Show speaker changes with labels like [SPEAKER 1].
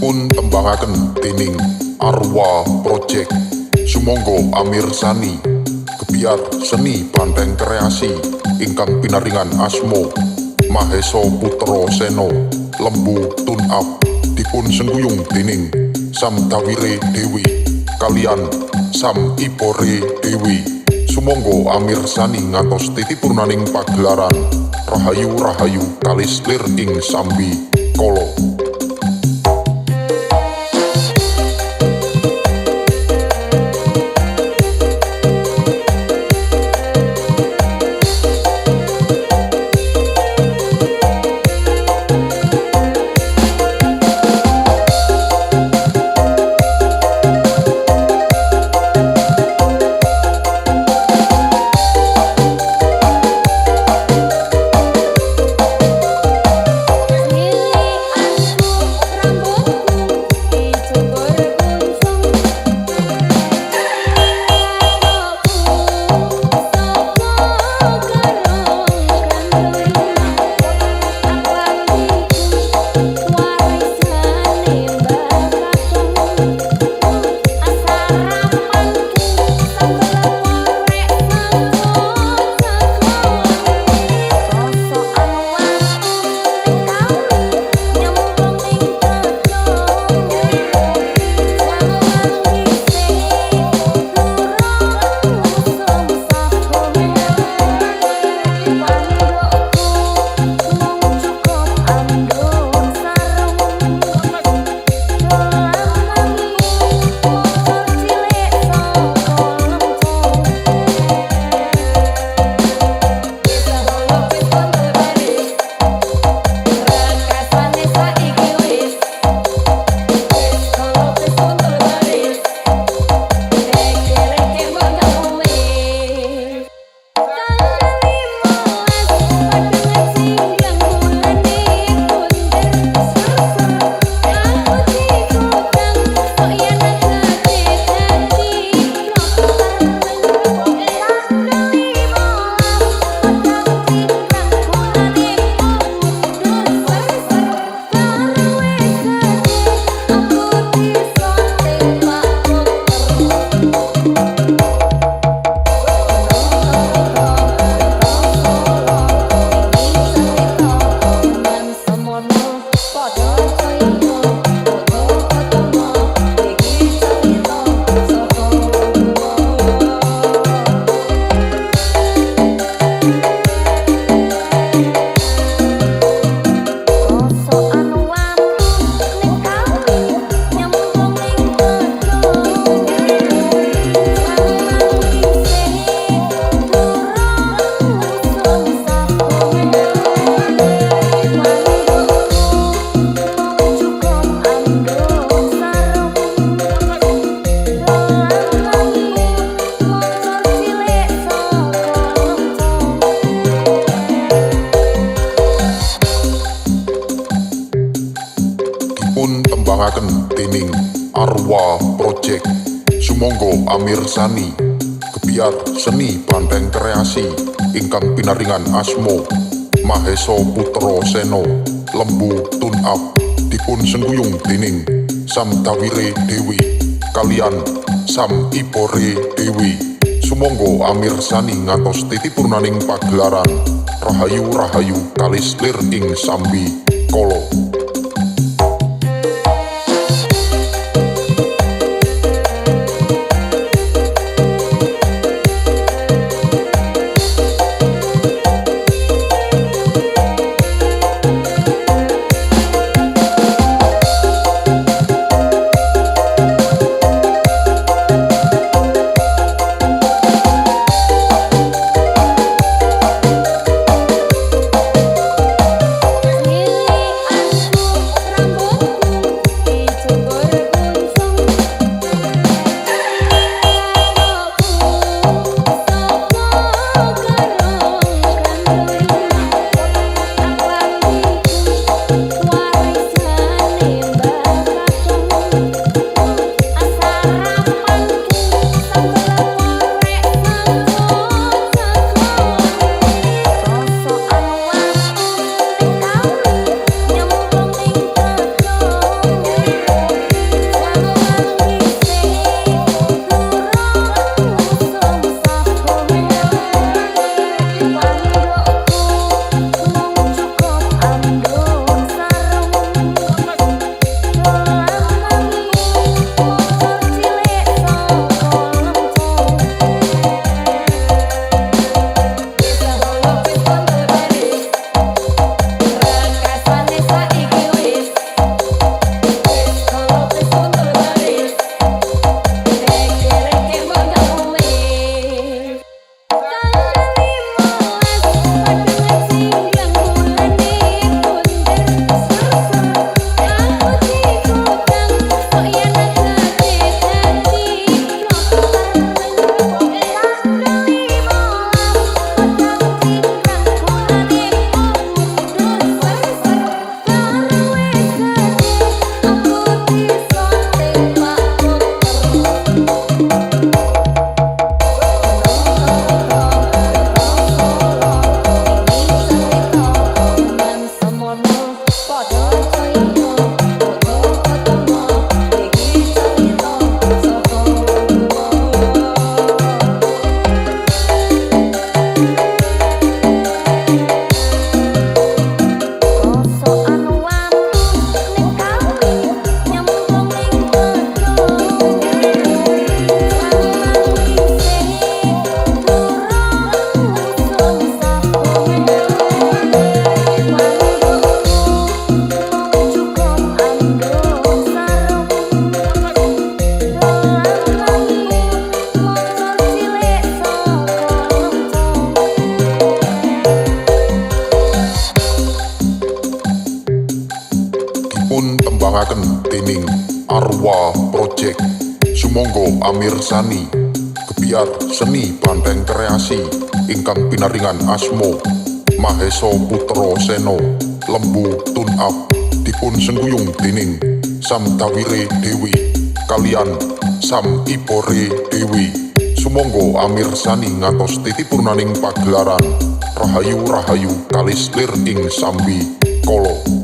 [SPEAKER 1] Dipun tembangaken dening Arwa Project sumangga amirsani Gebyar Seni Banteng Kreasi ingkang pinaringan asma Mahesa Putra Sena Lembu Tune Up dipun sengguyung dening Sam Dawire Dewi kalian Sam Ipore Dewi. Sumangga amirsani ngantos titipurnaning pagelaran rahayu-rahayu kalis lir ing sambi kala. Tembangaken dening Arwa Project sumangga amirsani Gebyar Seni Banteng Kreasi ingkang pinaringan asma Mahesa Putra Sena Lembu Tune Up dipun sengguyung dening Sam Dawire Dewi kalian Sam Ipore Dewi. Sumangga amirsani ngantos titipurnaning pagelaran rahayu-rahayu kalis lir ing sambi kala. tembangaken dening Arwa Project. Sumangga amirsani kebiar seni Banteng Kreasi ingkang pinaringan asma Mahesa Putra Sena. Lembu Tune Up dipun sengguyung dening Sam Tawire Dewi kalian Sam Ipore Dewi. Sumangga amirsani ngantos titipurnaning pagelaran Rahayu Rahayu kalis lir ing sambi kala.